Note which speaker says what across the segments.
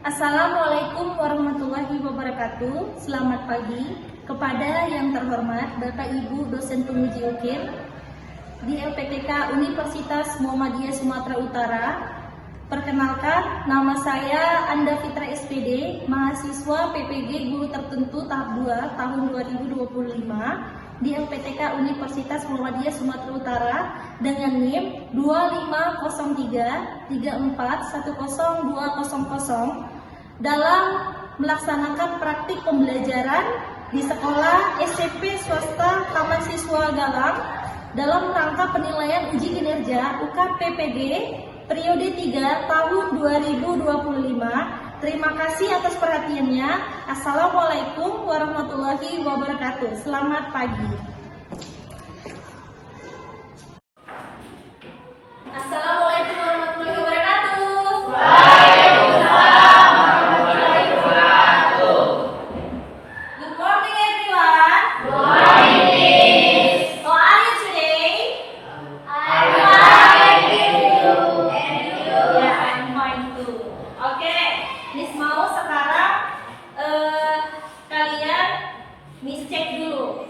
Speaker 1: Assalamualaikum warahmatullahi wabarakatuh. Selamat pagi kepada yang terhormat Bapak Ibu dosen penguji UKIM di LPTK Universitas Muhammadiyah Sumatera Utara. Perkenalkan, nama saya Anda Fitra SPD, mahasiswa PPG Guru Tertentu tahap 2 tahun 2025 di LPTK Universitas Muhammadiyah Sumatera Utara dengan NIM 250334100200 dalam melaksanakan praktik pembelajaran di sekolah SMP swasta Taman Siswa Galang dalam rangka penilaian uji kinerja UKPPG periode 3 tahun 2025. Terima kasih atas perhatiannya. Assalamualaikum warahmatullahi wabarakatuh. Selamat pagi. Assalamualaikum warahmatullahi wabarakatuh. Waalaikumsalam warahmatullahi wabarakatuh. Good morning everyone. Good morning, Miss. How are you today? I'm fine, thank you. And you? Yeah, I'm fine too. Okay, Miss mau sekarang kalian Miss cek dulu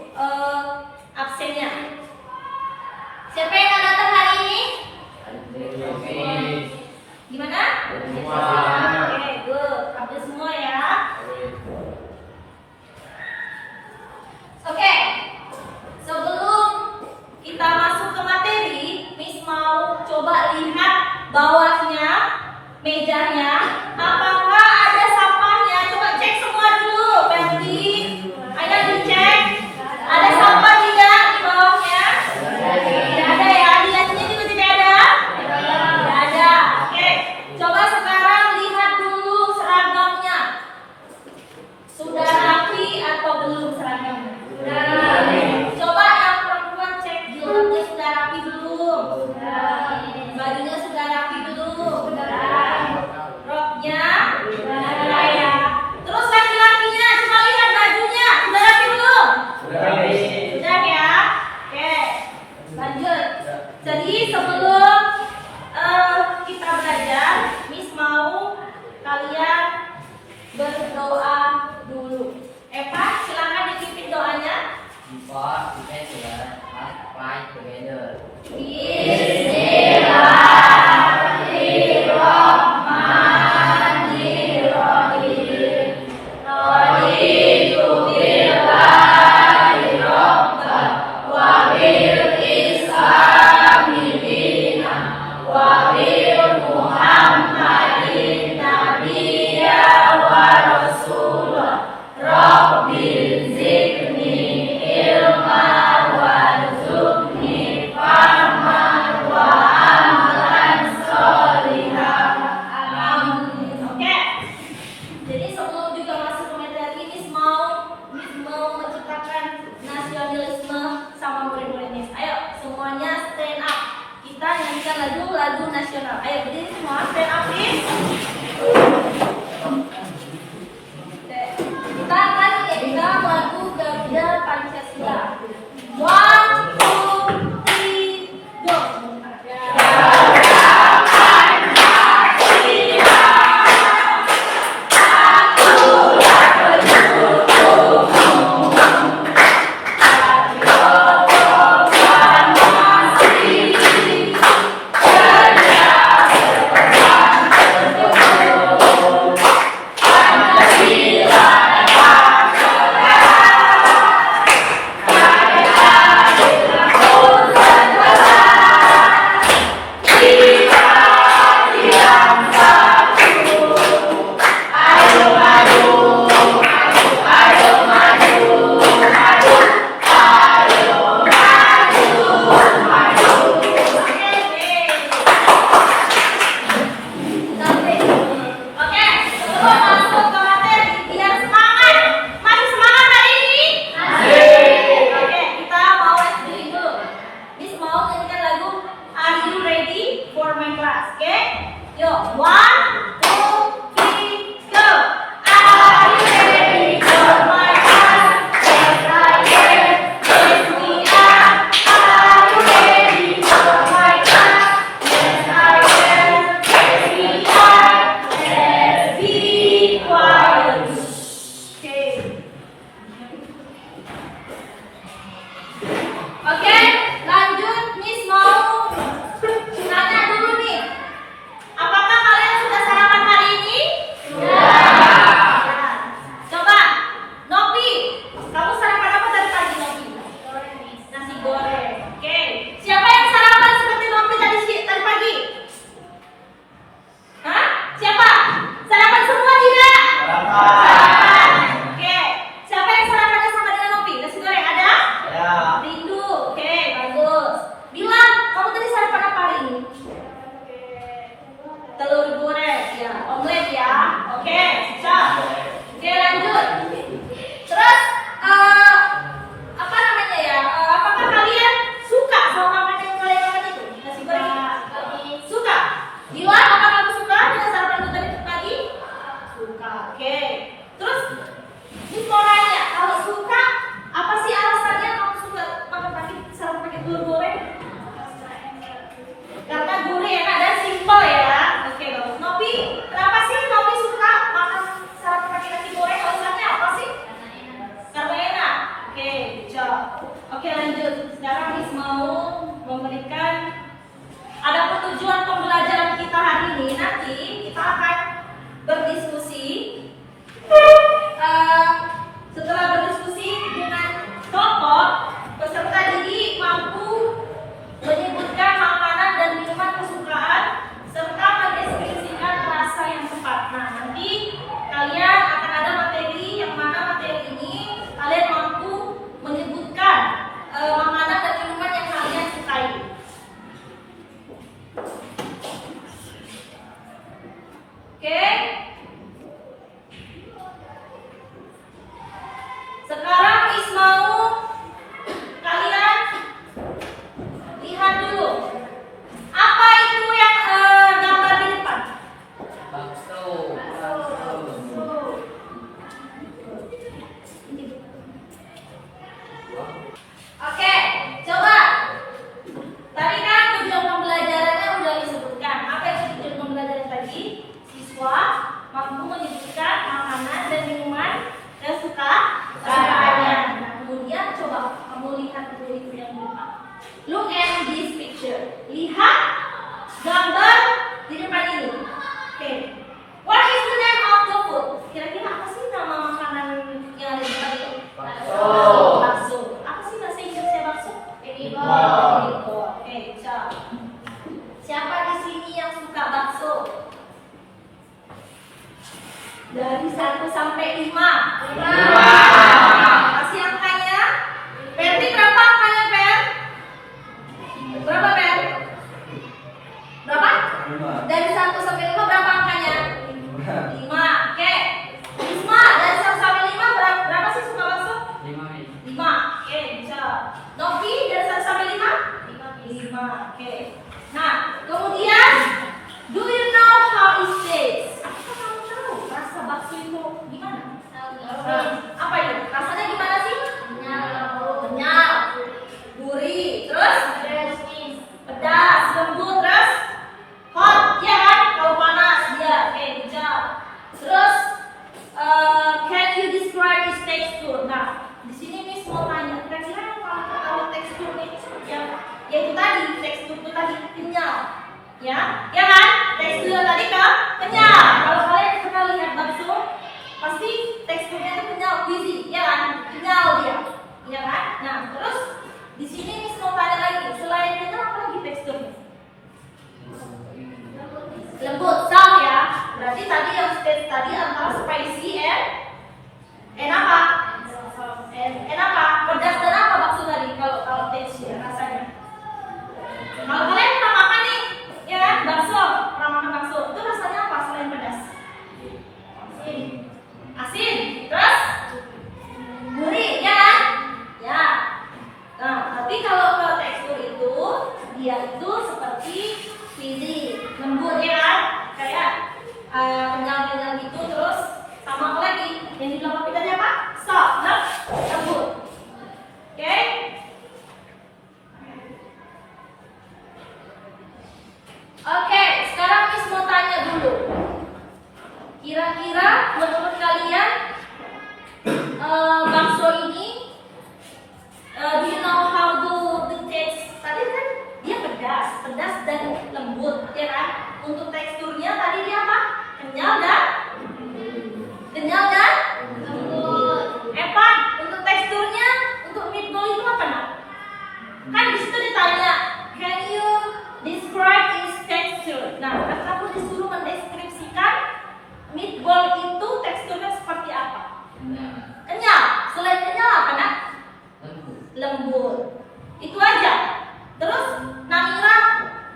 Speaker 1: Dari 1 sampai 5. Kasih angkanya. Perti berapa angkanya, Per? Berapa, Per? Berapa?
Speaker 2: 5.
Speaker 1: Dari 1 sampai 5 berapa angkanya? 5. Oke. Isma, dari 1 sampai 5 berapa sih suka bakso? 5. Oke, bisa. Novi, dari 1 sampai 5? 5. Oke. Nah, kemudian do you know how it tastes? Apakah kamu tahu rasa bakso itu gimana? Apa itu? Rasanya gimana sih? Kenyal, gurih, terus pedas, lembut, terus hot, ya kan? Kalau panas, ya. Oke, bisa. Terus can you describe its texture? Nah, di sini Miss mau tanya, kira-kira kalau teksturnya itu seperti apa? Yaitu tadi, tekstur itu tadi kenyal, ya kan? Tekstur tadi kenyal. Kalau kalian pernah lihat bakso, pasti teksturnya itu kenyal, busy, ya kan? Kenyal dia, ya kan? Nah, terus di sini Miss mau tanya lagi, selain kenyal apa lagi teksturnya? Lembut, soft ya. Berarti tadi yang stage tadi antara spicy and apa? And apa? Pedas dan apa bakso tadi kalau taste ya rasanya. Kalau kalian pernah makan nih, ya kan? Bakso, pernah makan bakso. Itu rasanya apa selain pedas? Asin. Terus gurih, ya kan? Ya. Nah, tapi kalau ke tekstur itu dia itu seperti fizzy, lembut ya kan? Kayak kenyal-kenyal gitu, terus sama apa lagi? Yang di belakang kita apa? Soft, lembut. Oke? Oke, sekarang Miss mau tanya dulu. Kira-kira menurut kalian bakso ini do you know how to taste? Tadi kan dia pedas dan lembut, ya kan? Untuk teksturnya tadi dia apa? Kenyal dan lembut. Evan, untuk teksturnya, untuk meatball itu apa nak? Kan di situ ditanya, can you describe its texture? Nah, kan kamu disuruh mendeskripsikan meatball itu teksturnya seperti apa? Kenyal. Selain kenyal apa nak? Lembut. Itu aja. Terus Namira,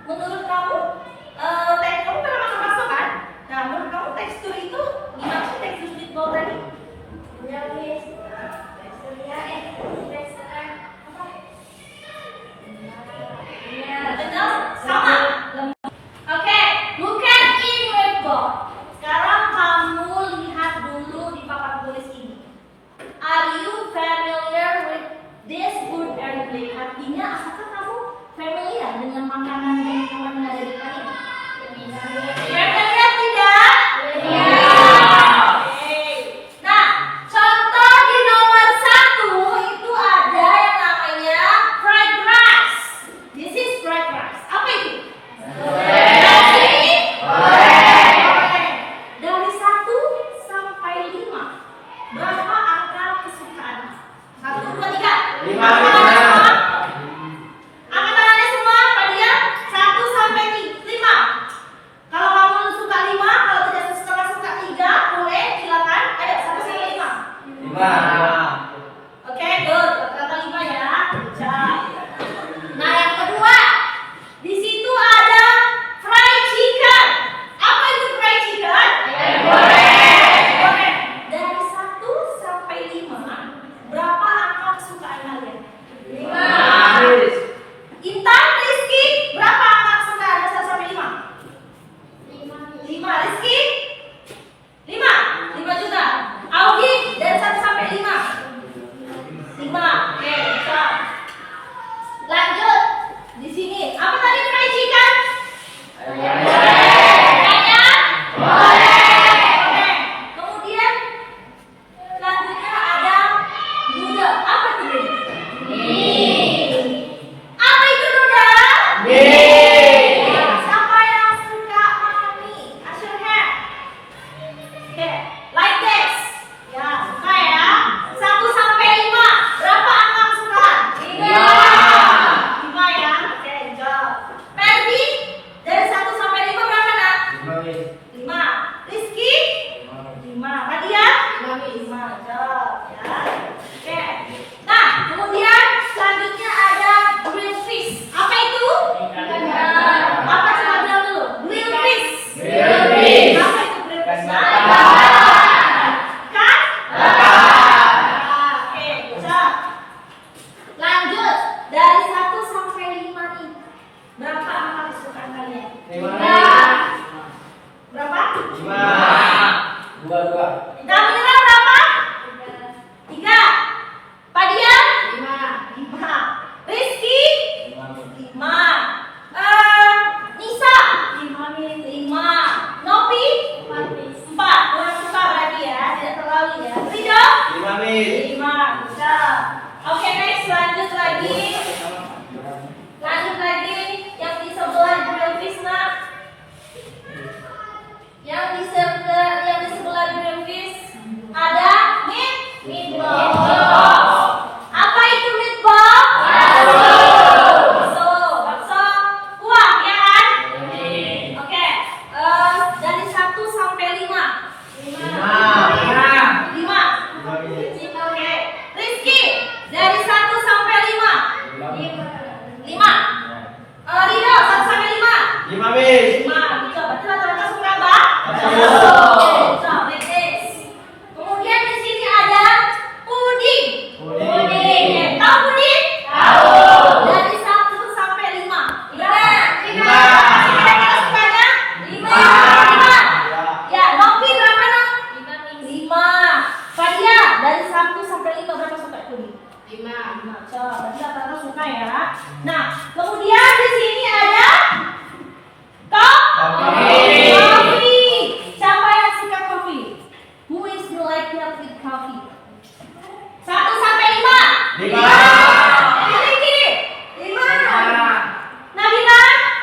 Speaker 1: menurut kamu kamu pernah makan bakso kan? Nah, menurut kamu tekstur itu gimana sih tekstur meatball tadi? Kenyal sama. Oke, look at in meatball. Sekarang kamu lihat dulu di papan tulis ini. Are you familiar with this food and plate? Artinya, apakah kamu familiar dengan makanan dan minuman yang ada di depan ini? Familiar tidak? Oke. Nah, contoh di nomor 1 itu ada yang namanya fried rice. This is fried rice. Apa itu? Dari 1 sampai 5, berapa angka kesukaan? 1, 2, 3. 5. Angkat tangannya semua, Padia. 1 sampai 5. Kalau kamu suka 5, kalau tidak suka 3, boleh silakan. Ayo 1 sampai 5.
Speaker 2: 5.
Speaker 1: Oke, good. Rata-rata 5 ya. Bisa. Nah, yang kedua, di situ ada fried chicken. Apa itu fried chicken? Goreng. Dari 1 sampai 5, berapa angka kesukaan kalian? 5. Intan, Rizky, berapa angka kesukaan dari 1 sampai 5? 5. Rizky? 5 juga. Augie, dari 1 sampai 5? 5. Oke, bisa. Lanjut. Di sini, apa tadi fried chicken? Kayaknya? Oke. Kemudian selanjutnya ada noodle. Apa itu noodle? Apa itu noodle? Siapa yang suka makan mie? Raise your hand. Oke, like this. Ya, suka ya. 1 sampai 5, berapa angka kesukaan? 5 ya. Oke, good. Ferdi, dari 1 sampai 5 berapa nak? 5. Rizky? 5. lagi. Lanjut lagi yang di sebelah grill fish nak. Yang di sebelah grill fish ada meatball. Apa itu meatball? Bakso. Bakso. Kuah ya kan? Oke. Dari 1 sampai 5. 5. Oke. Rizky, dari 1 sampai 5. 5. Rido, 1 sampai 5.
Speaker 2: 5 bis.
Speaker 1: 5. Coba kita rata-rata suka apa? Coba, like this. Kemudian di sini ada puding. Puding. Tahu puding? Tahu. Dari 1 sampai 5. 5. Kira-kira sukanya? 5. Ya, Novi berapa Nov? 5. Fadia, dari 1 sampai 5 berapa suka puding? 5. Coba, berarti rata-rata suka ya. Nah, kemudian di sini ada kopi. Siapa yang suka kopi? Who is like with coffee? 1 sampai 5.
Speaker 2: 5.
Speaker 1: Ricky, 5. Nabila,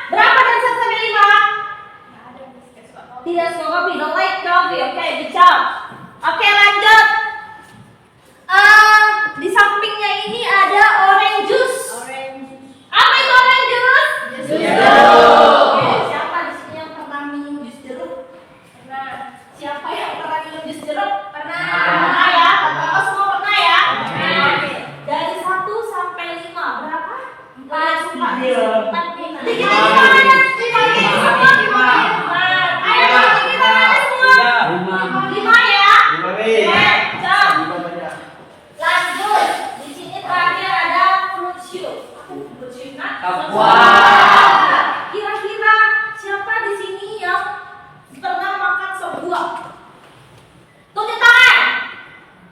Speaker 1: berapa dari 1 sampai 5? Tidak suka kopi, don't like coffee. Oke, good job. Oke, lanjut. Di sampingnya ini ada orange juice. Apa itu orange juice? Oke, siapa di sini yang pernah minum jus jeruk? Pernah. Siapa yang pernah minum jus jeruk? Pernah. Pernah ya? Bapak semua pernah ya? Oke. Dari 1 sampai 5 berapa? 4 suka. 4. Tinggi tangannya. Tinggi semua. Ayo tinggi tangannya semua. 5 ya?
Speaker 2: 5 bis.
Speaker 1: Oke, jom. Lanjut. Di sini terakhir ada fruit shoot. Fruit shoot nak?
Speaker 2: Wah.
Speaker 1: Kira-kira siapa di sini yang pernah makan sop buah? Tunjuk tangan.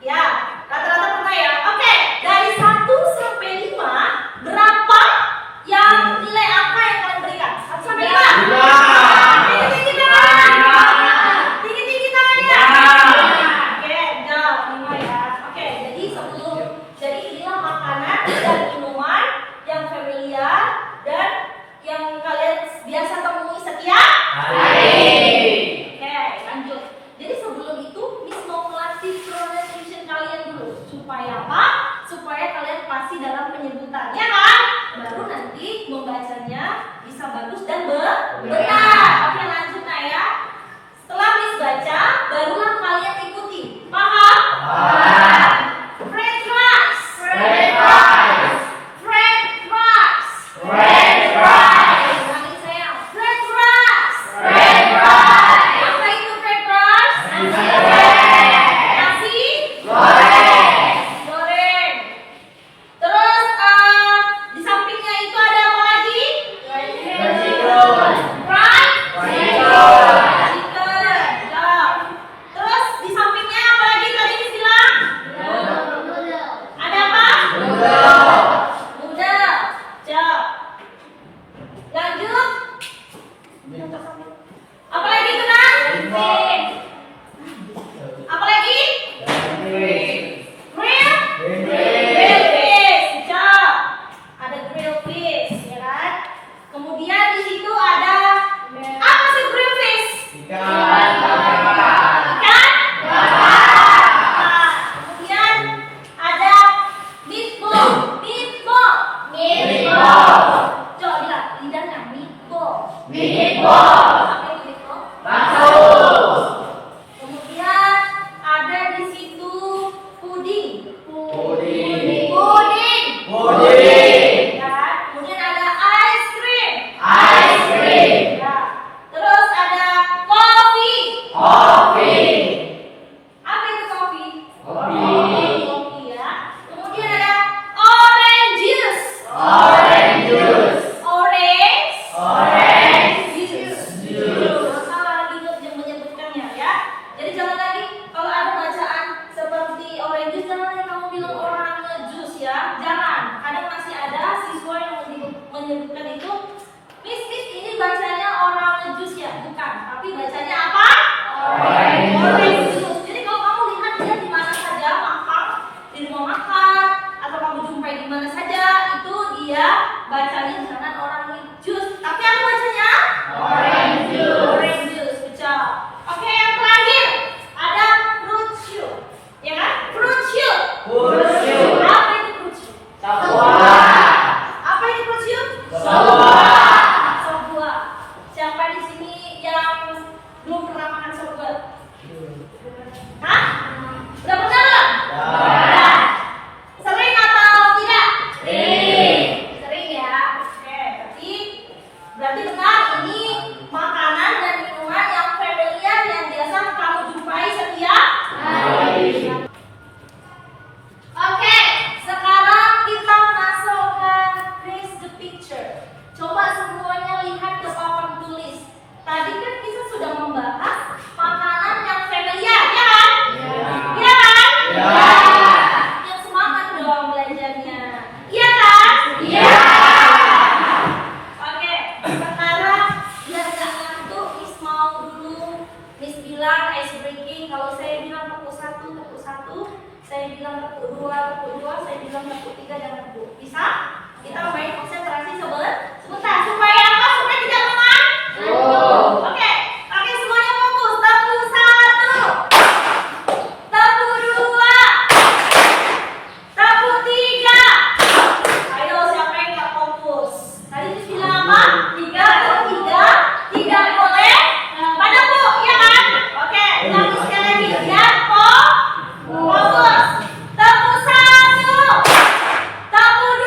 Speaker 1: Ya, rata-rata pernah ya. Oke, dari 1 sampai 5 berapa yang nilai angka yang kalian berikan? 1 sampai 5.
Speaker 2: 5.
Speaker 1: Tinggi-tinggi tangannya. Tinggi-tinggi tangannya. Oke, jauh 5 ya. Oke, jadi inilah makanan dan minuman yang familiar dan yang kalian biasa temui setiap hari. Oke, lanjut. Jadi sebelum itu Miss mau melatih pronunciation kalian dulu. Supaya apa? Supaya kalian pasti dalam penyebutan, ya kan? Baru nanti membacanya bisa bagus dan benar. Oke, lanjut Naya. Setelah Miss baca, barulah kalian ikuti. Paham? French fries. French fries. French fries. French fries. Lagi sayang. French fries. French fries. Apa itu French fries? Nasi goreng. Goreng. Terus di sampingnya itu ada apa lagi? Chicken. Fried chicken. Chicken. Ya. Terus di sampingnya apa lagi tadi Miss bilang? Ada apa? Noodle. Cep. Lanjut. Apa lagi itu Nak? Apa lagi? Grill fish. Cep. Ada grill fish, ya kan? Kemudian di situ ada apa sih grill fish? Ikan. Kemudian ada meatball. Coba bilang lidahnya meatball. Apa itu meatball? Kemudian ada di situ puding. Ya. Kemudian ada ice cream. Ya. Terus ada coffee. Apa itu coffee? Kopi ya. Kemudian ada orange juice. Salah lagi yang menyebutkannya ya. Jadi jangan lagi kalau ada bacaan seperti orange juice jangan lagi kamu bilang orange juice ya. Jangan. Kadang masih ada siswa yang menyebutkan itu. Miss ini bacanya orange juice ya, bukan. Tapi bacanya apa? Orange juice. Jadi kalau kamu lihat dia di mana saja makan, di rumah makan atau kamu jumpai di mana saja itu tepuk 3 jangan tepuk. Bisa? Kita main konsentrasi sebentar supaya apa? Supaya tidak lengah. Oke. Oke, semuanya fokus. Tepuk 1. Tepuk 2. Tepuk 3. Ayo, siapa yang nggak fokus? Tadi Cis bilang apa? 3 atau 3? 3 boleh? Pada Bu, iya kan? Oke, ulangi sekali lagi. Ya, fokus. Tepuk 1. Tepuk 2.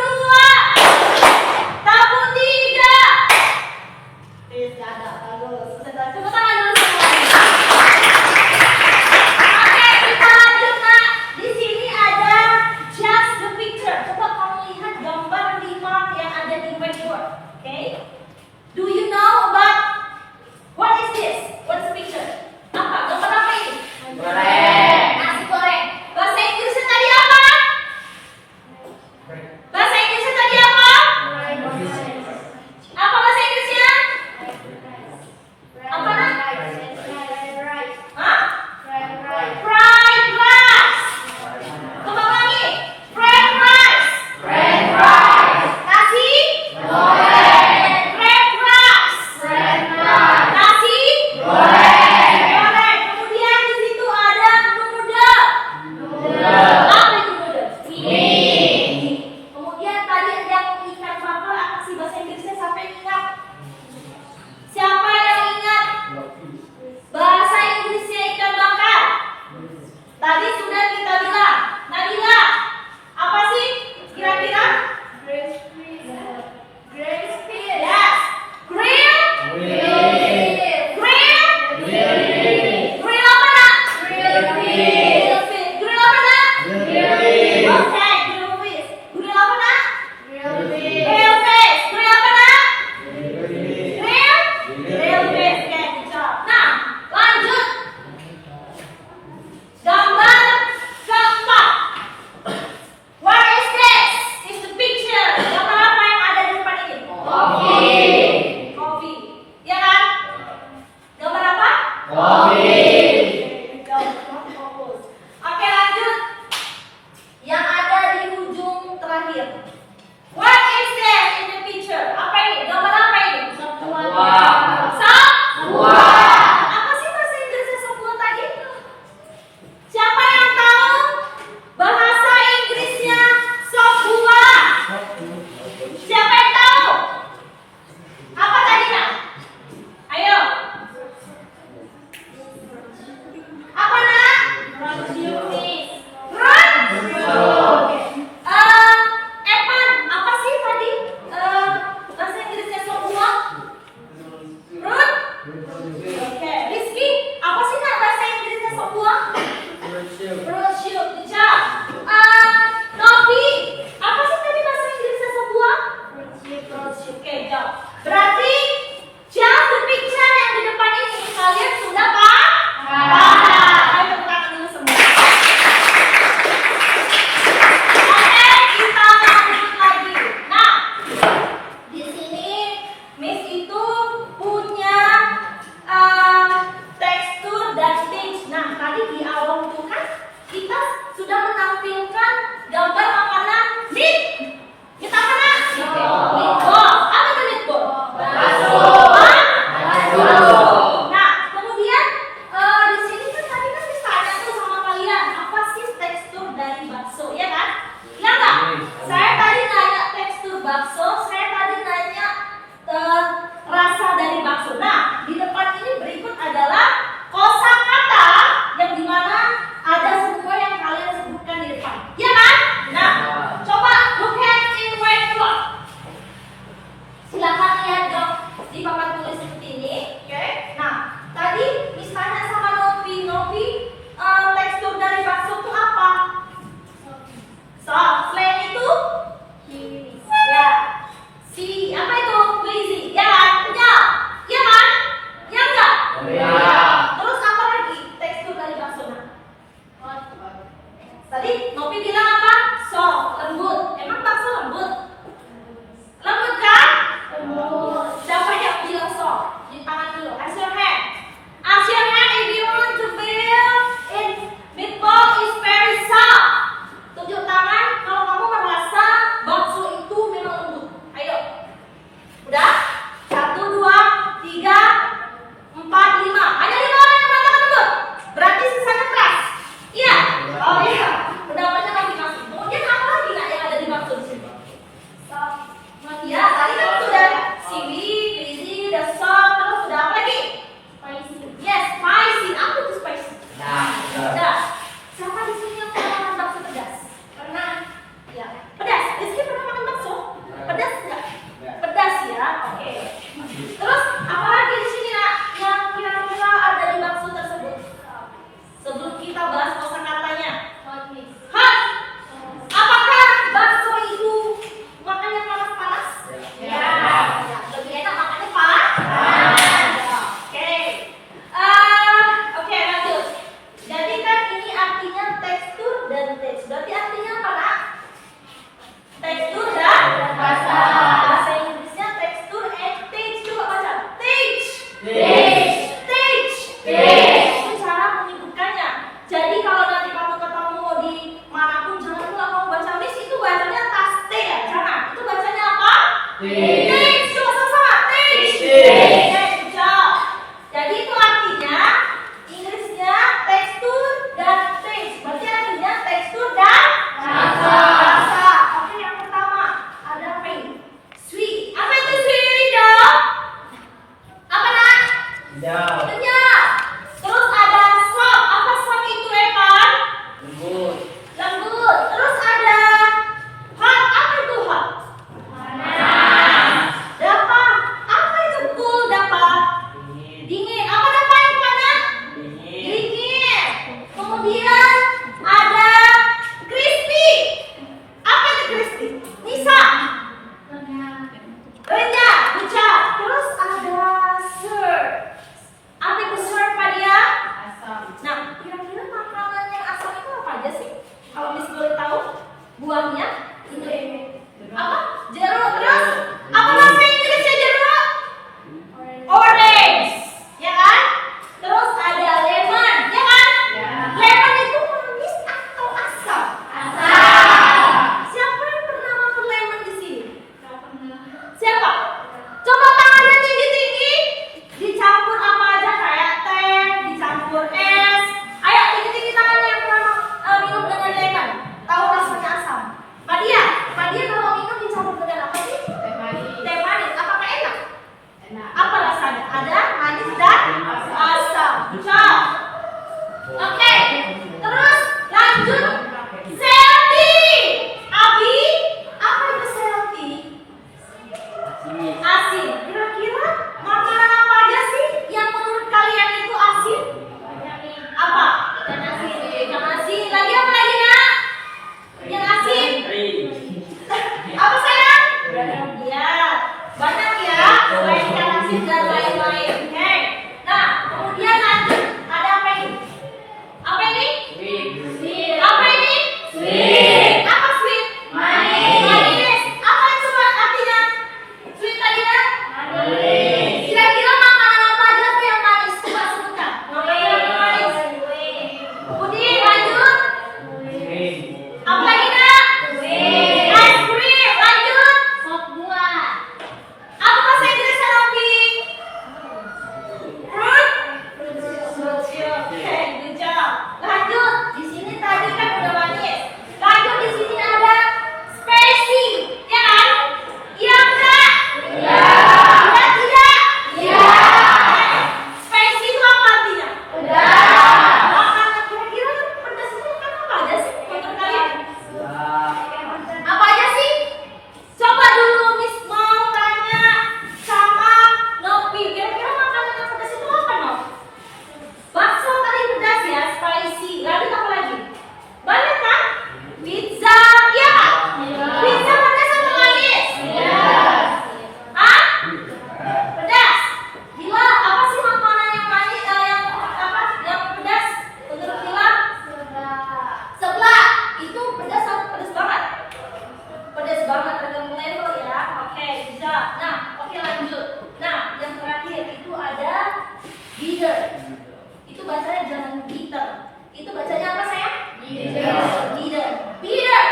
Speaker 1: Leader. Leader.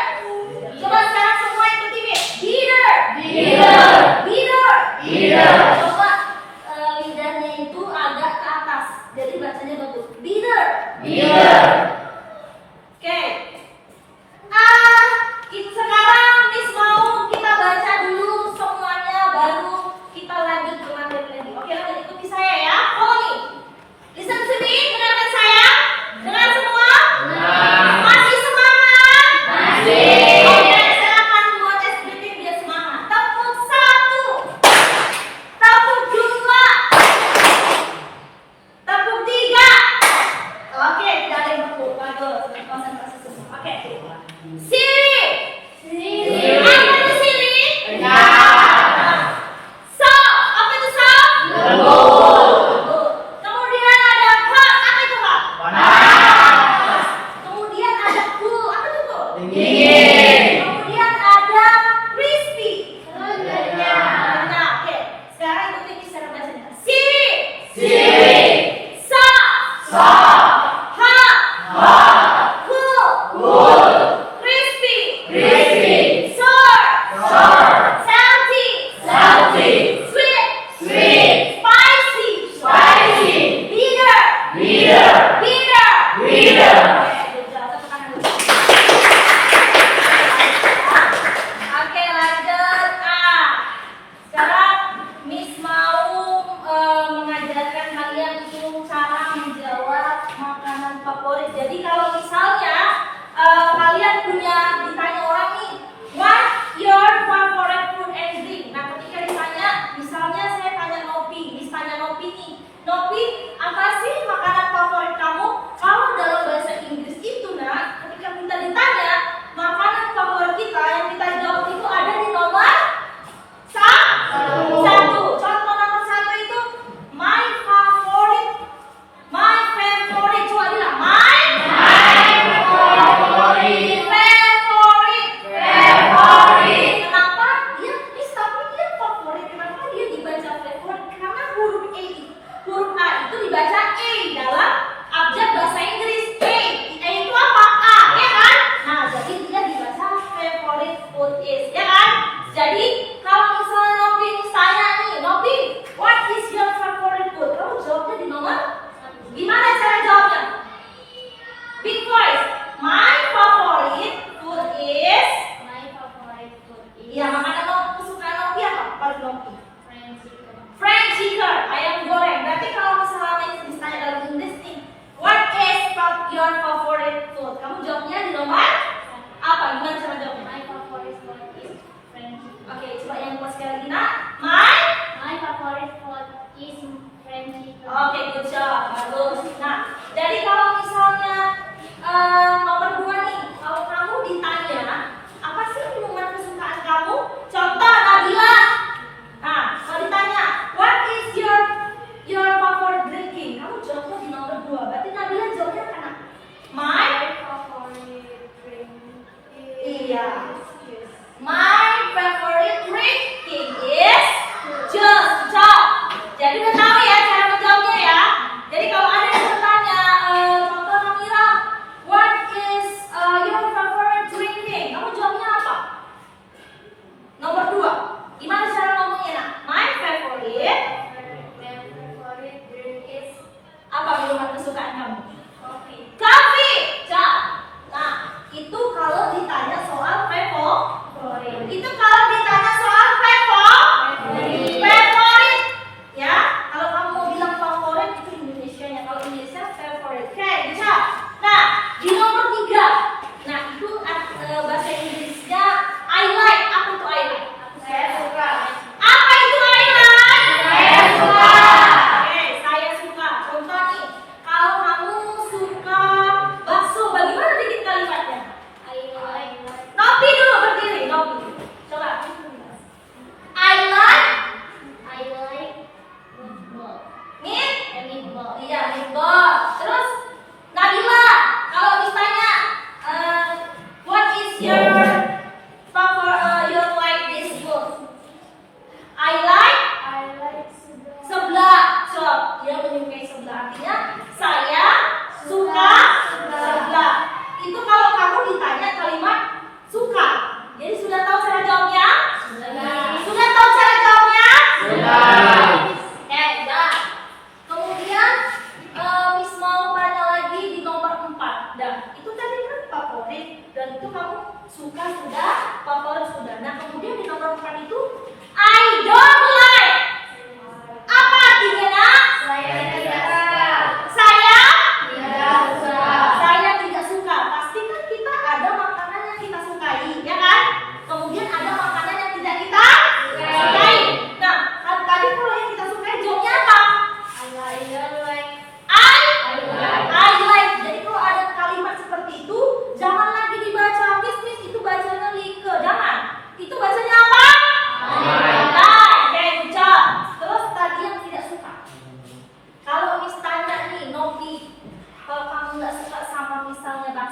Speaker 1: Coba sekarang semua ikuti nih. Leader. Coba lidahnya itu agak ke atas. Jadi bacanya bagus. Leader. Oke. Sekarang Miss mau kita baca dulu semuanya, baru kita lanjut ke materi lagi. Oke, lanjut ikuti saya ya. Follow me. Listen to me. Dengarkan saya. Dengar semua. Masih semangat? Oke, silakan buat SPT biar semangat. Tepuk 1. Tepuk 2. Tepuk 3. Oke, tidak ada yang tepuk. Bagus. Konsentrasi semua. Oke. Siri. Apa itu Siri? So. Apa itu so? Kemudian ada hot. Apa itu hot? Kemudian ada cool. Apa itu cool? Kemudian ada crispy. Nah, oke. Sekarang ikuti cara bacanya. Siri. So. Hot. Cool. Crispy. Sour. Salty. Sweet. Spicy. Bitter. Oke, lanjut. Sekarang Miss mau mengajarkan kalian untuk cara menjawab makanan favorit. Jadi kalau misalnya kalian ditanya orang nih, what your favorite food and drink? Nah, ketika ditanya, misalnya saya tanya Nopi, Miss tanya Nopi nih, Nopi, apa sih makanan favorit kamu? Kalau dalam bahasa Inggris itu, nah, ketika kita ditanya makanan favorit kita, yang kita jawab itu ada di nomor 1. Contoh nomor 1 itu my favorite. Coba bilang my favorite. Kenapa? Dia tapi dia favorit. Kenapa dia dibaca favorite? Karena huruf A itu dibaca E dalam abjad bahasa Inggris. E itu apa? A, ya kan? Nah, jadi dia dibaca favorite food is, ya kan? Jadi kalau misalnya Nopi tanya nih, Nopi, what is your favorite food? Kamu jawabnya di nomor. Gimana cara jawabnya? Big voice. My favorite food is. Iya, makanan kesukaan Nopi apa? Paling Nopi. Fried chicken, ayam goreng. Berarti kalau misalnya ditanya dalam Inggris nih, what is your favorite food? Kamu jawabnya di nomor apa? Gimana cara jawabnya? Oke, coba yang kuat sekali lagi, nak. Oke, good job, bagus. Nah, jadi kalau misalnya nomor 2 nih, kalau kamu ditanya apa sih minuman kesukaan kamu? Contoh Nabila. Nah, kalau ditanya what is your favorite drinking? Kamu jawabnya di nomor 2. Berarti Nabila jawabnya karena my favorite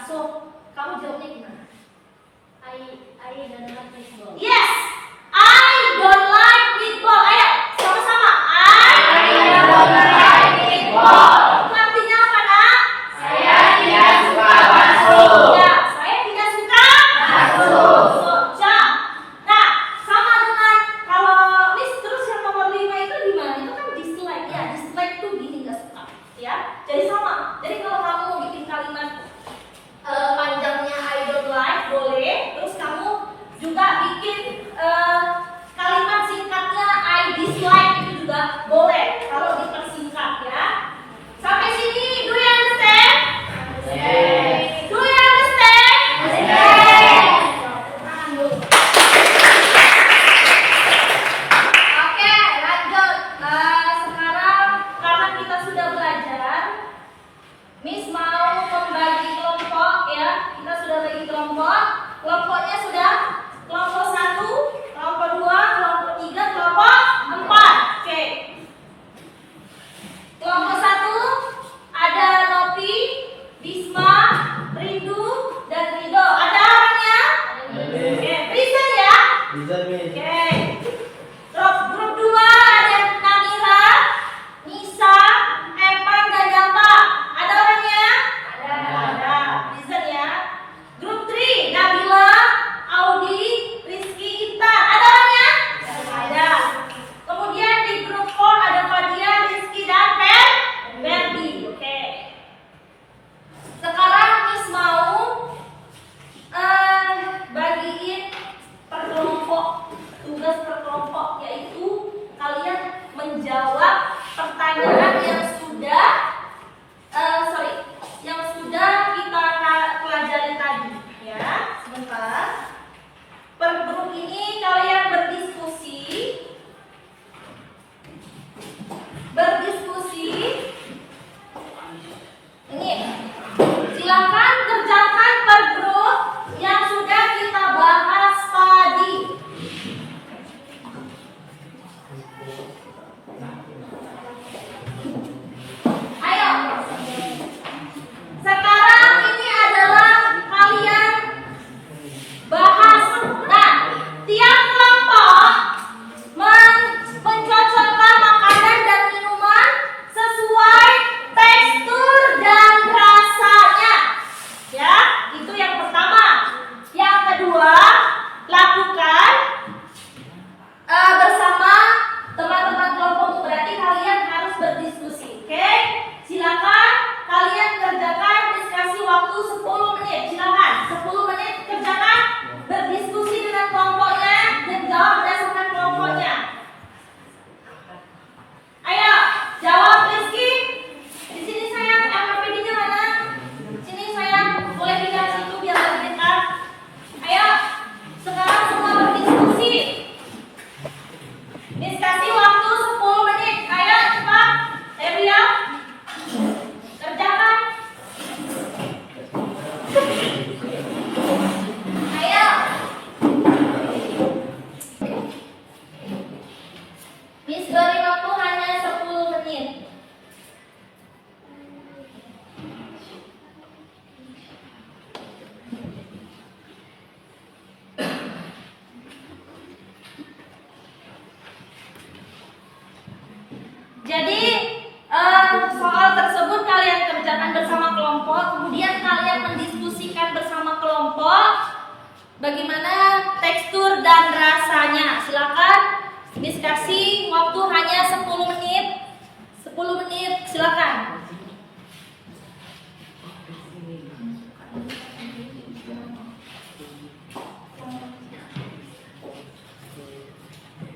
Speaker 1: So, kamu jawabnya gimana?
Speaker 3: I don't like baseball.
Speaker 1: Yes, I don't like meatball. Ayo, sama-sama. I don't like meatball. Itu artinya apa, Nak?
Speaker 2: Saya tidak suka bakso.
Speaker 1: Ya, saya tidak suka
Speaker 2: Bakso.
Speaker 1: soja. Nah, sama dengan kalau Miss terus yang nomor 5 itu gimana? Itu kan dislike ya. Dislike itu gini nggak suka, ya. Jadi sama. Jadi kalau kamu mau bikin kalimat panjangnya I don't like boleh. Terus kamu juga bikin kalimat singkatnya I dislike itu juga boleh kalau dipersingkat ya. Sampai sini, do you understand?
Speaker 2: Yes.
Speaker 1: Do you understand?
Speaker 2: Yes.
Speaker 1: Oke, lanjut. Sekarang karena kita sudah belajar, Miss mau membagi kelompok ya. Kita sudah bagi kelompok. Kelompoknya sudah kelompok 1, kelompok 2, kelompok 3, kelompok 4. Oke. Kelompok 1 ada Nopi, Bisma, Rindu, dan Rido. Ada orangnya? Oke, reason ya.
Speaker 2: Bisa, Miss.
Speaker 1: Oke. Grup 2 ada Namira, Nisa, Evan, dan Dampa. Ada orangnya? Ada. Reason ya. Grup 3 Nabila, Audi, Rizky, Intan. Ada orangnya? Ada. Kemudian di grup 4 ada Fadia, Rizky, dan Ferdi. Oke. Sekarang Miss mau bagiin per kelompok, tugas per kelompok, yaitu kalian menjawab pertanyaan yang sudah kita pelajari tadi ya. Sebentar. Per grup ini kalian berdiskusi. Ini silakan kerjakan per grup yang sudah kita bahas tadi. Ayo. Sekarang ini adalah kalian bahas. Nah, tiap kelompok mencocokkan makanan dan minuman sesuai tekstur dan rasanya. Ya, itu yang pertama. Yang kedua, lakukan bersama teman-teman kelompok. Berarti kalian harus berdiskusi. Oke? Silakan kalian kerjakan, diskusi waktu 10 menit. Silakan 10 menit kerjakan, berdiskusi dengan kelompoknya dan jawab berdasarkan kelompoknya. Ayo, jawab Rizky. Di sini sayang, LPD-nya mana? Sini sayang, boleh dikasih itu biar lebih dekat. Ayo, sekarang semua berdiskusi. Diskusi waktu 10 menit. Ayo cepat. Ria, kerjakan. Ayo. Miss beri waktu hanya 10 menit. Jadi soal tersebut kalian kerjakan bersama kelompok, kemudian kalian mendiskusikan bersama kelompok bagaimana tekstur dan rasanya. Silakan diskusi waktu hanya 10 menit. 10 menit silakan.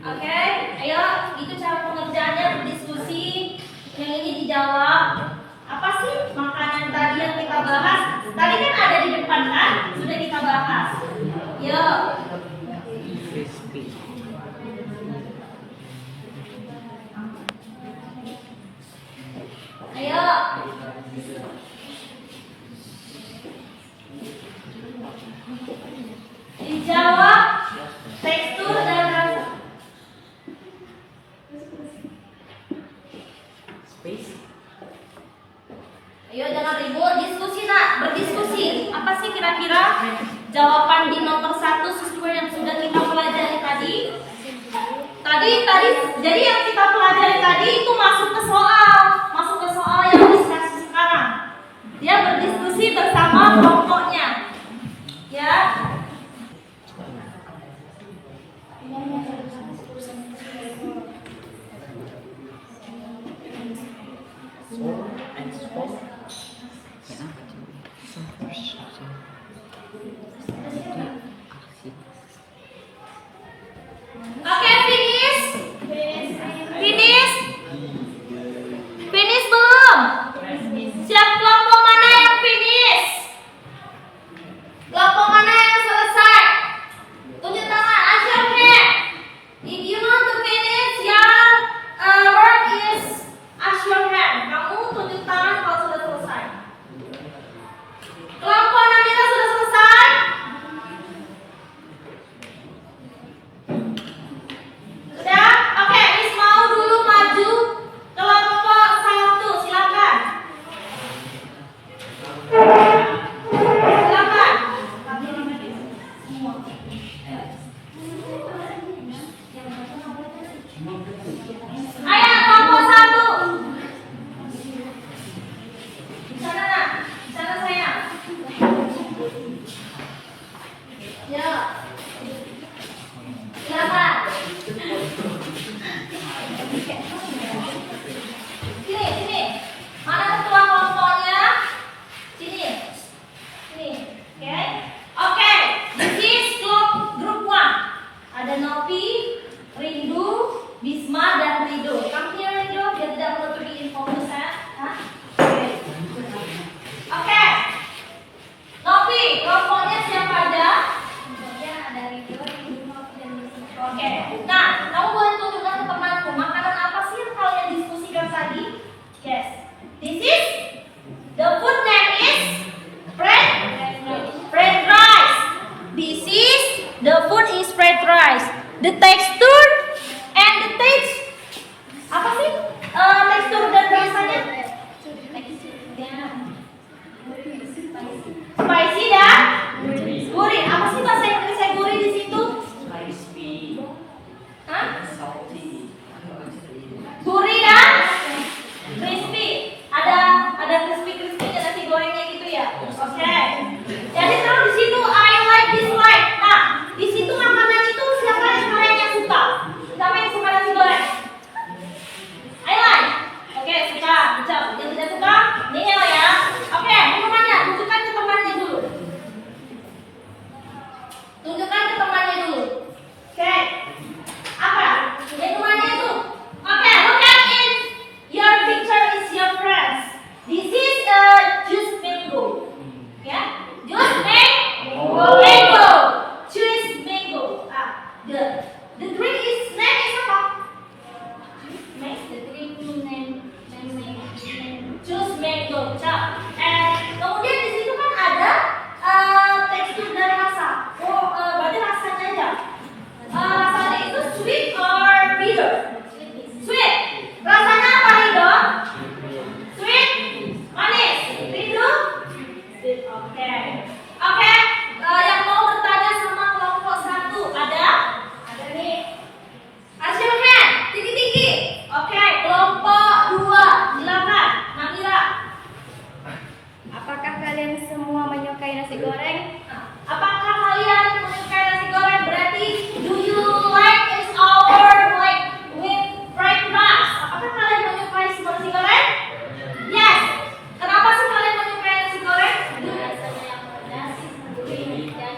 Speaker 1: Oke, ayo, itu cara pengerjaannya berdiskusi. Yang ini dijawab. Apa sih makanan tadi yang kita bahas? Tadi kan ada di depan kan? Sudah kita bahas. Yuk. Ayo. kira-kira jawaban di nomor 1 sesuai yang sudah kita pelajari tadi? Jadi yang kita pelajari tadi itu masuk ke soal yang diskusi sekarang. Dia berdiskusi bersama kelompoknya, ya. Oke, finish belum? Siap kelompok mana yang finish? Kelompok mana yang selesai? Tunjuk tangan, raise your hand. If you want to finish your work is raise your hand. Kamu tunjuk tangan kalau sudah selesai. Kelompok Nabila sudah selesai? Sudah? Oke, Miss mau dulu maju kelompok 1, silakan. Silakan. Ayo kelompok 1. Di sana nak, di sana sayang. Ya. Silakan. Sini. Mana ketua kelompoknya? Sini. Oke. This is group 1. Ada Novi, Rindu, Bisma dan Rido. Come here Rido, biar tidak menutupi info saya. Oke. Novi, kelompoknya siapa aja?
Speaker 3: Ada Rido, Novi, dan Bisma.
Speaker 1: Oke. Nah, kamu boleh tunjukkan ke temanmu makanan apa sih yang kalian diskusikan tadi? Yes. This is the food name is fried rice. This is the food is fried rice. The texture and the taste apa sih? Tekstur dan rasanya? Spicy dan gurih. Apa sih bahasa Inggrisnya gurih di situ? Hah? Gurih dan crispy. Ada crispy-nya nasi gorengnya gitu ya. Oke. Jadi kalau di situ I like dislike. Nah, di situ makanan itu siapa yang suka? Siapa yang suka nasi goreng? I like. Oke, suka. Ucap. Yang tidak suka, nihil ya. Oke, temannya tunjukkan ke temannya dulu. Oke. Apa? Yang temannya itu. Oke, look at it. Your picture is your friends. This is juice mango. Ya, juice mango. Juice mango. The drink is name is apa? Juice mango. Kemudian di situ kan ada tekstur dan rasa. Berarti rasanya aja. Rasanya itu sweet or bitter? Sweet. Rasanya apa Rido? Sweet. Manis. Rido? Sweet. Oke. Yang mau bertanya sama kelompok 1 ada? Ada nih. Raise your hand. Tinggi. Oke, kelompok 2 silakan. Namira.
Speaker 3: Apakah kalian semua menyukai nasi goreng?
Speaker 1: Apakah kalian menyukai nasi goreng? Berarti do you like is our like with fried rice? Apakah kalian menyukai nasi goreng? Yes. Kenapa sih kalian menyukai nasi goreng?
Speaker 3: Rasanya yang pedas, gurih, dan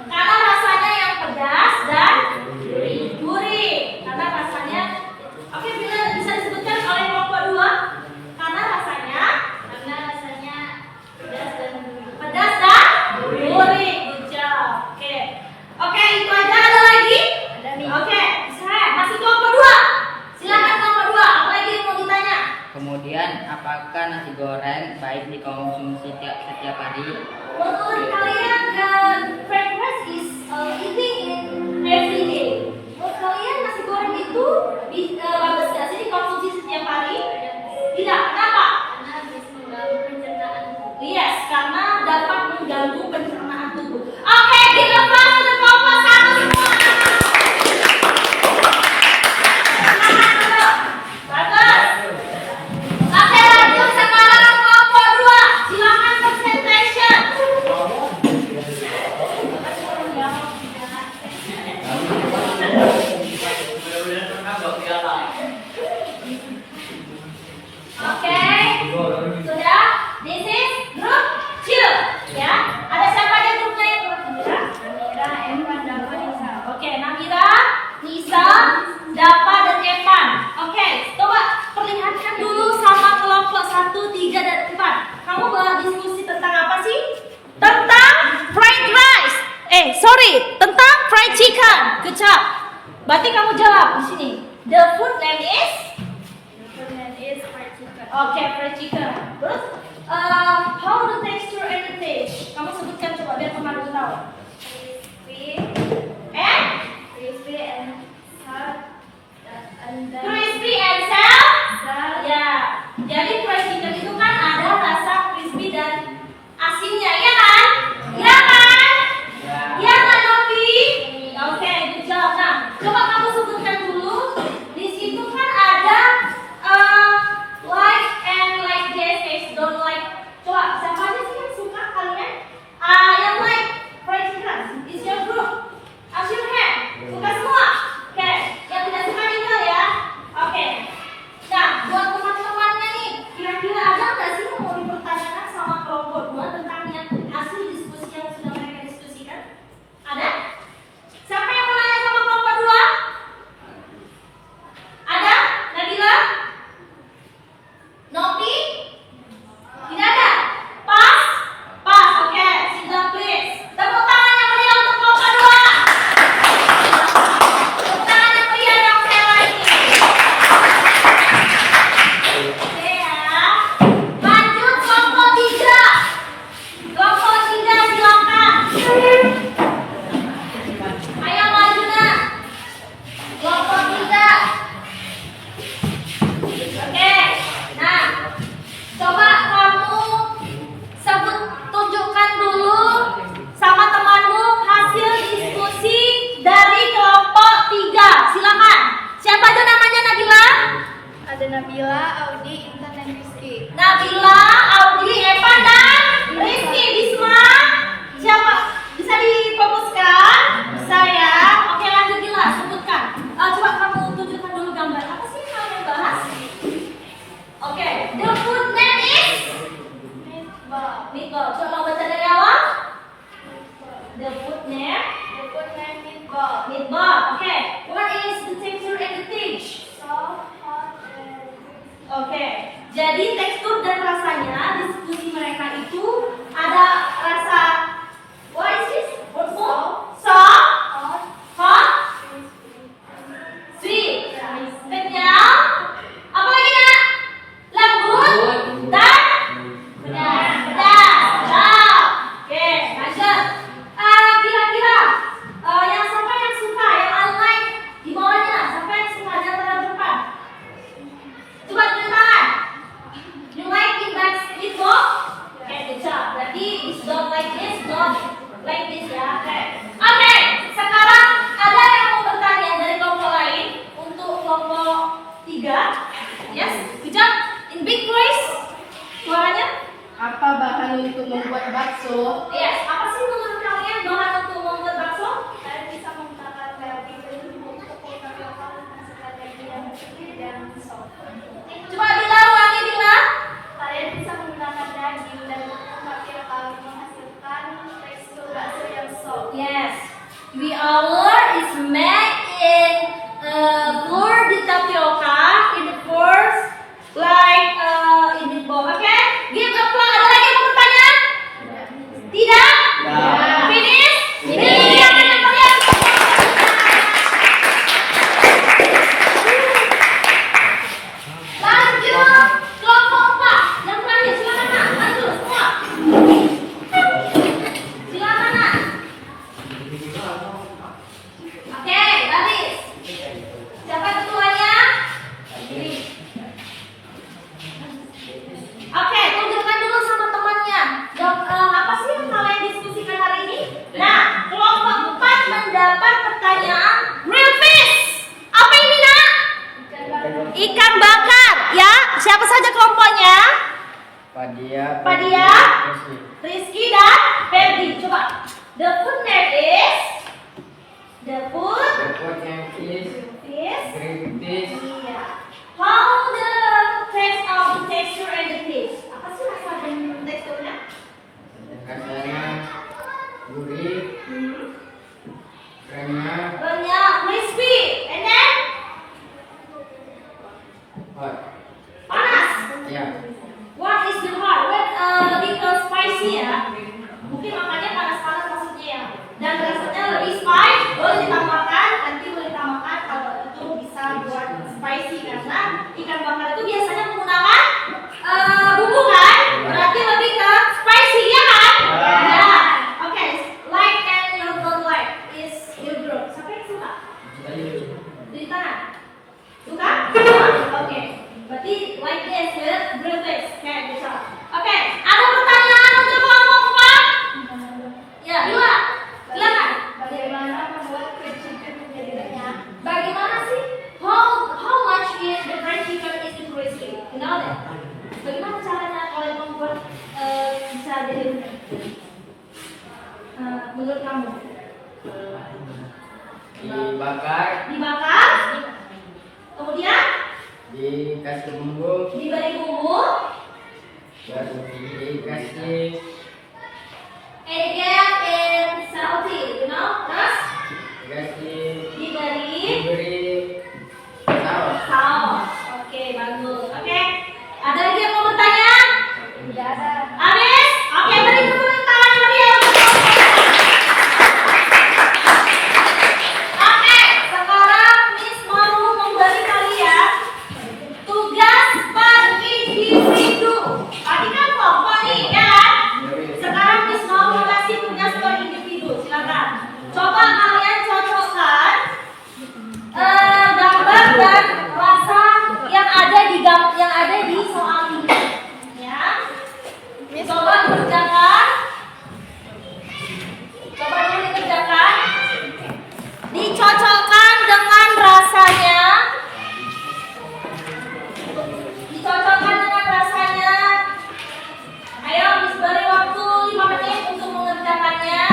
Speaker 1: Karena rasanya yang pedas dan gurih. Karena rasanya. Oke, bisa disebutkan oleh kelompok 2? Karena rasanya
Speaker 3: pedas dan gurih.
Speaker 1: pedas dan gurih. Good job. Oke, itu aja. Ada lagi?
Speaker 3: Ada nih.
Speaker 1: Oke, saya masih kelompok 2. Silakan kelompok 2. Apa lagi yang mau ditanya?
Speaker 2: Kemudian, apakah nasi goreng baik dikonsumsi setiap hari?
Speaker 1: Menurut kalian fried rice is eating in every day. Menurut kalian nasi goreng itu bagus nggak sih dikonsumsi setiap hari? Tidak. Kenapa?
Speaker 3: Karena habis mengganggu pencernaan.
Speaker 1: Yes, karena dapat chicken. Good job. Berarti kamu jawab di sini. The food name is?
Speaker 3: The food name is fried chicken.
Speaker 1: Okay, fried chicken. Terus, how the texture and the taste? Kamu sebutkan coba biar pemandu tahu.
Speaker 3: Crispy and salt. And then
Speaker 1: Crispy and salt.
Speaker 3: salt.
Speaker 1: Ya, jadi fried chicken itu kan ada rasa crispy dan asinnya, ya kan? Ya kan? Ya kan, Novi? Oke, good job. Nah, coba kamu sebutkan dulu. Di situ kan ada like and like this, don't like. Coba siapa aja sih yang suka kalian? Yang like fried chicken is your group. Raise your hand. Suka semua? Oke, yang tidak suka tinggal ya. Oke. Nah, buat teman-temannya nih, kira-kira ada nggak sih yang mau dipertanyakan sama kelompok 2 tentang yang hasil diskusi yang sudah mereka diskusikan? Ada? Siapa yang mau nanya sama kelompok 2? Ada? Nabila? Nopi? Tidak ada? Pas? Pas, oke. Sit down please. Tepuk tangan yang meriah untuk kelompok 2. Tepuk tangan yang meriah dong sekali lagi. Oke ya. Lanjut kelompok 3. Kelompok 3 silakan. Ayo maju nak. Kelompok 3. Oke. Nah, coba kamu tunjukkan dulu sama temanmu hasil diskusi dari kelompok 3. Silakan. Siapa aja namanya, Nabila?
Speaker 3: Ada Nabila, Audi, Intan, dan Rizky.
Speaker 1: Nabila, Audi, Evan, dan Rizky. Bisma. Siapa? Bisa difokuskan? Bisa ya. Oke, lanjut Dila, sebutkan. Coba kamu tunjukkan dulu gambar. Apa sih yang kalian bahas? Oke, the food name is?
Speaker 3: Meatball.
Speaker 1: Meatball. Coba baca dari awal. The food name?
Speaker 3: The food name meatball.
Speaker 1: Meatball. Okay. What is the texture and the taste?
Speaker 3: Soft, hot, and
Speaker 1: Oke. Jadi tekstur dan rasanya diskusi mereka itu ada rasa what is this? What soft? Soft,
Speaker 3: hot,
Speaker 1: hot,
Speaker 3: crispy.
Speaker 1: sweet, kenyal. Apa lagi nak? Lembut dan pedas. Wow. Oke, lanjut. Kira-kira yang siapa yang suka, yang like di bawahnya, siapa yang suka di antara depan? Coba tunjuk tangan. You like it that meatball? Oke, good job. Berarti is don't like this, don't like this ya. Oke, sekarang ada yang mau bertanya dari kelompok lain untuk kelompok 3. Yes, good job. In big voice. Suaranya?
Speaker 4: Apa bahan untuk membuat bakso?
Speaker 1: Yes, apa sih menurut kalian bahan untuk membuat bakso?
Speaker 3: Kalian bisa menggunakan daging untuk tepung lokal menghasilkan daging yang bersih dan soft.
Speaker 1: Coba Bila, ulangi Bila.
Speaker 3: Kalian bisa menggunakan daging dan tepung tapi lokal menghasilkan tekstur bakso yang soft.
Speaker 1: Yes, our is made in flour di tapioca in the first like in the bowl. Okay, give applause. Ada lagi yang mau bertanya? Tidak? Finish? Finish. Yang meriah. Lanjut kelompok 4. Yang terakhir silakan nak. Lanjut semua. Silakan nak. Oke, baris. Siapa ketuanya? Oke, tunjukkan dulu sama temannya. Apa sih yang kalian diskusikan hari ini? Nah, kelompok 4 mendapat pertanyaan real fish. Apa ini nak? Ikan bakar. Ya, siapa saja kelompoknya? Padia, Rizky dan Ferdi. Coba. The food name is? The food is? Iya. How the taste of the texture and the taste? Apa sih rasa dan teksturnya?
Speaker 2: Rasanya gurih, renyah,
Speaker 1: Renyah, crispy, and then
Speaker 2: hot.
Speaker 1: panas.
Speaker 2: Ya,
Speaker 1: What is the hot? What little spicy ya? Mungkin makanya panas-panas maksudnya ya. bisa jadi menurut kamu?
Speaker 2: Dibakar,
Speaker 1: Dibakar, kemudian
Speaker 2: dikasih bumbu,
Speaker 1: diberi bumbu,
Speaker 2: baru dikasih
Speaker 1: again and salty, you know, terus diberi saus. Oke, bagus. Oke, ada lagi yang mau bertanya?
Speaker 3: Tidak ada.
Speaker 1: Habis? Oke, beri tepuk tangan dulu ya. Oke, sekarang Miss mau memberi kalian tugas per individu. Tadi kan kelompok nih, ya kan? Sekarang Miss mau mengasih tugas per individu. Silakan. Coba kalian cocokkan gambar dan rasa yang ada di soal ini. Ya. Coba kerjakan. Coba dulu dikerjakan. Dicocokkan dengan rasanya. Dicocokkan dengan rasanya. Ayo, Miss beri waktu 5 menit untuk mengerjakannya.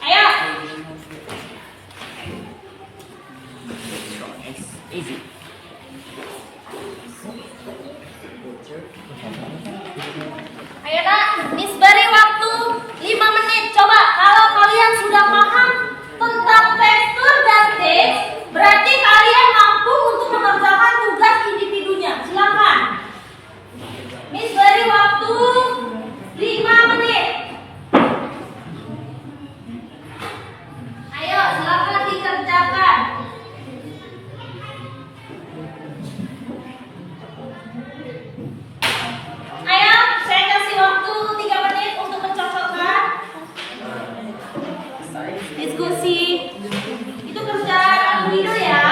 Speaker 1: Ayo.
Speaker 2: easy.
Speaker 1: Ayo nak, Miss beri waktu 5 menit. Coba kalau kalian sudah paham tentang tekstur dan teks, berarti kalian mampu untuk mengerjakan tugas individunya. Silakan. Miss beri waktu 5 menit. Ayo, silakan dikerjakan. Ayo, saya kasih waktu 3 menit untuk mencocokkan diskusi. Itu kerjaan video ya.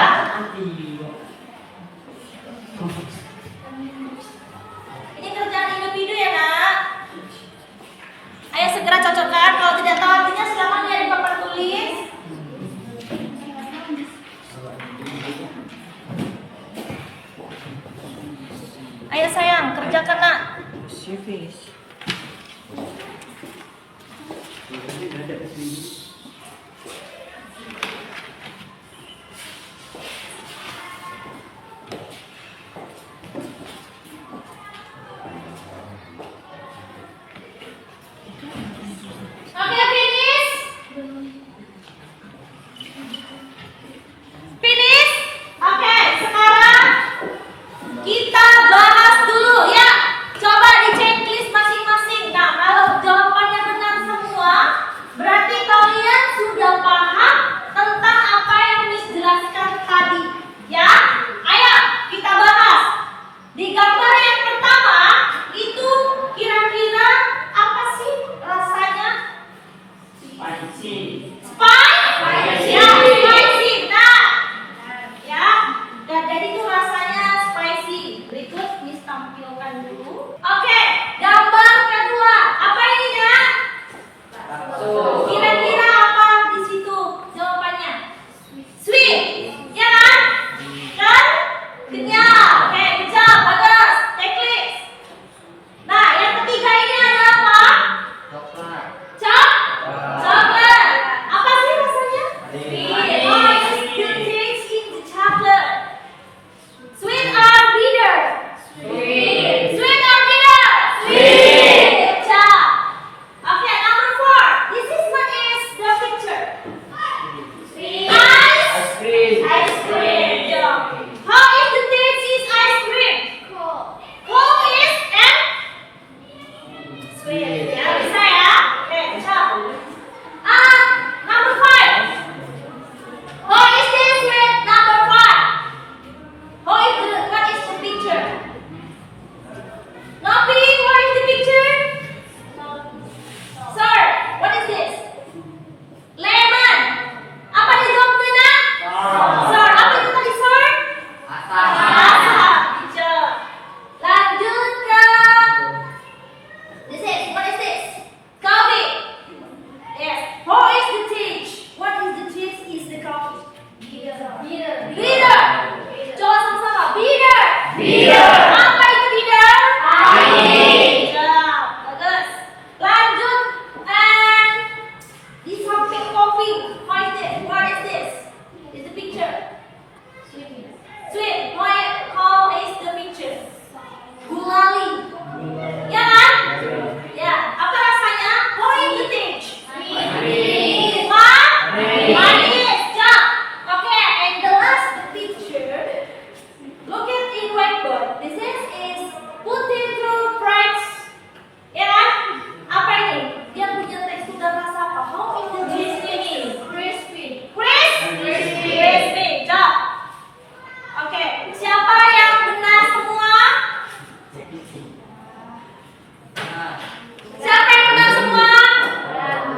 Speaker 1: Ini kerjaan individu ya nak. Ayo segera cocokkan. Kalau tidak tahu artinya silakan lihat di papan tulis. Ayo sayang, kerjakan nak. Oke, finish. Finish. Oke, sekarang kita bahas dulu ya. Coba di checklist masing-masing. Nah, kalau jawabannya benar semua, berarti kalian sudah paham
Speaker 2: Nah,
Speaker 1: Siapa yang benar semua?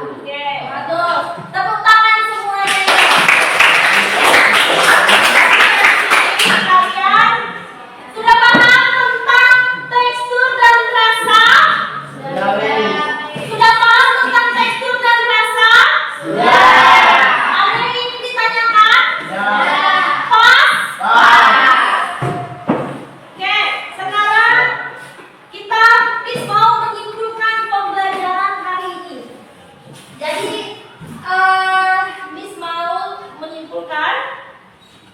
Speaker 1: Oke, bagus. Tepuk tangan semuanya. Kalian sudah paham tentang tekstur dan rasa? Sudah paham tentang tekstur dan rasa? Ada yang ingin ditanyakan? Pas? Oke, sekarang kita mau menyimpulkan pembelajaran hari ini. Jadi, Miss mau menyimpulkan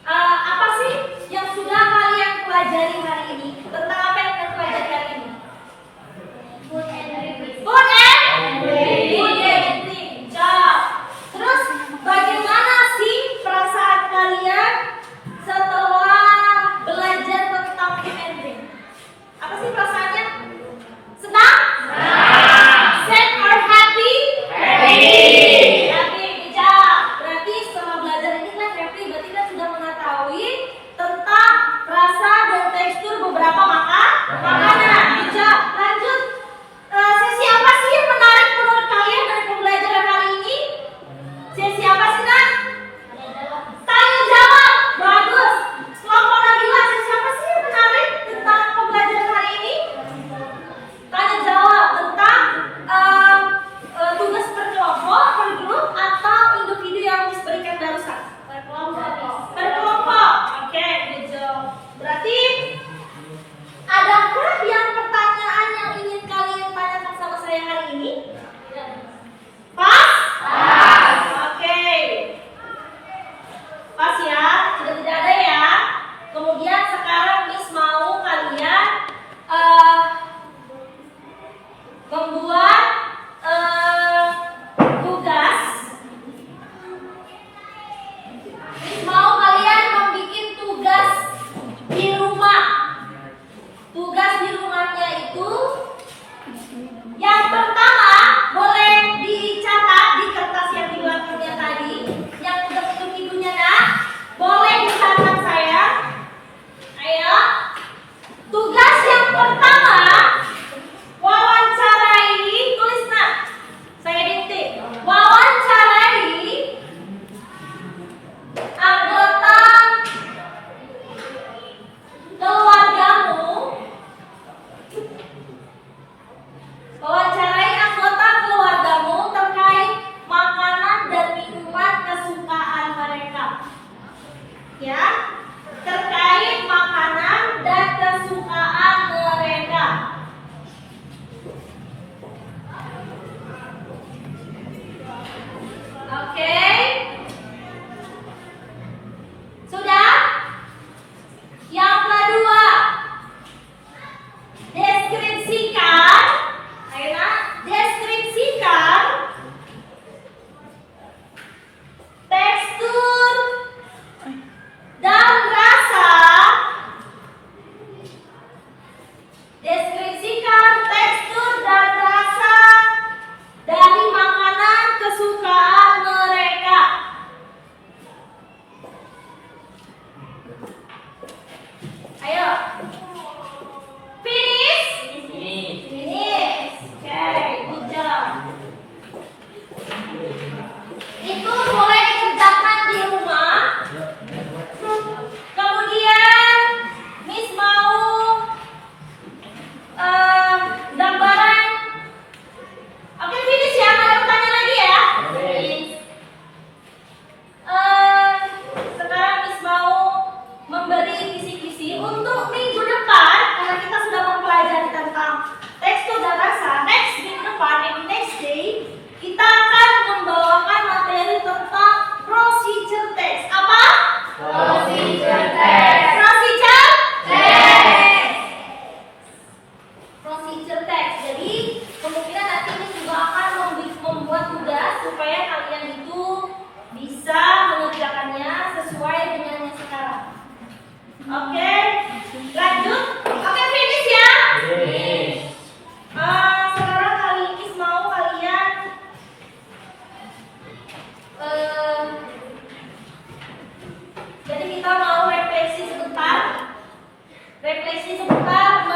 Speaker 1: apa sih yang sudah kalian pelajari hari ini? Tentang apa yang kalian pelajari hari ini?
Speaker 3: Food and beverage.
Speaker 1: Food and drink. Job. Terus bagaimana sih perasaan kalian setelah belajar tentang food and drink? Apa sih perasaannya? Senang? Sad or happy? Happy. Job. Berarti setelah belajar ini kan happy, berarti kan sudah mengetahui tentang rasa dan tekstur beberapa makanan. Job. Lanjut. Sesi apa sih yang menarik menurut kalian dari pembelajaran hari ini? Sesi apa sih, Nak? Tanya jawab. Bagus. Kelompok Nabila, sesi apa sih yang menarik tentang pembelajaran hari ini? Tanya jawab tentang tugas per kelompok, per grup, atau individu yang diberikan barusan? Per kelompok. Oke, good job. Berarti adakah yang pertanyaan yang ingin kalian tanyakan sama saya hari ini? Pas? Oke. Pas ya, sudah tidak ada ya. Kemudian sekarang Miss mau kalian membuat tugas. Miss mau kalian membuat tugas di rumah. Tugas di rumahnya itu yang pertama boleh dicatat di kertas yang di belakangnya tadi, yang udah ibunya Nak. Boleh dicatat saya. Ayo. Tugas yang pertama wawancarai, tulis Nak. Saya dikte. Wawancarai anggota keluargamu. Wawancarai anggota keluargamu terkait makanan dan minuman kesukaan mereka. Ya, terkait makanan dan kesukaan mereka. Oke. Sudah? Yang kedua, deskripsikan. Ayo Nak, deskripsikan tekstur dan rasa. Deskripsikan tekstur dan rasa dari makanan kesukaan mereka. Ayo. Finish. Finish. Okay, good job. Itu boleh dikerjakan di rumah. Kemudian Miss mau gambaran. Oke, finish ya. Ada pertanyaan lagi ya? Sekarang Miss mau memberi kisi-kisi untuk minggu depan, karena kita sudah mempelajari tentang tekstur dan rasa. Next minggu depan, next day, kita akan membawakan materi tentang procedure text. Apa?
Speaker 4: Procedure text.
Speaker 1: Procedure text. Procedure text. Jadi kemungkinan nanti ini juga akan membuat tugas supaya kalian itu bisa mengerjakannya sesuai dengan yang sekarang. Oke, lanjut. Oke, finish ya. Sekarang kali ini mau kalian jadi kita mau refleksi sebentar. Refleksi sebentar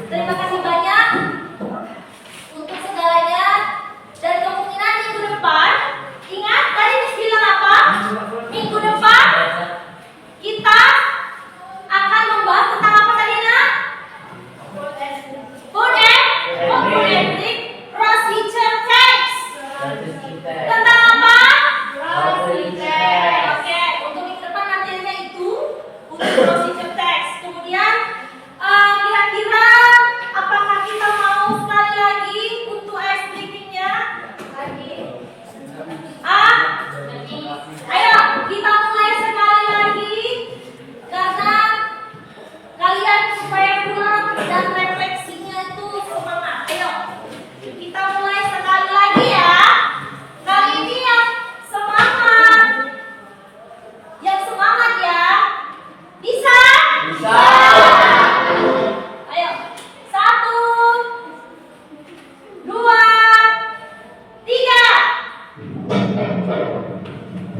Speaker 1: Terima kasih banyak untuk segalanya dan kemungkinan minggu depan, ingat tadi Miss bilang apa? Minggu depan kita akan membahas tentang apa tadi nak? Food and drink procedure text. Tentang apa? Oke, untuk minggu depan materinya itu untuk procedure text. Kemudian kira-kira apakah kita mau sekali lagi untuk ice breaking-nya? Ayo kita mulai sekali lagi karena kalian supaya pulang dan refleksinya itu semangat. Ayo kita mulai sekali lagi ya. Kali ini yang semangat ya. Bisa? Ayo, 1, 2, 3.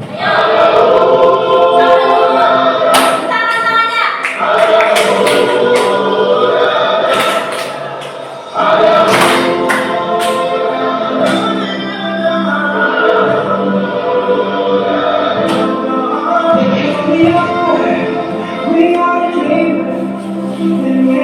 Speaker 1: Ayo. Sampai dulu. Tangan-tangannya.
Speaker 4: We are dreamers, and we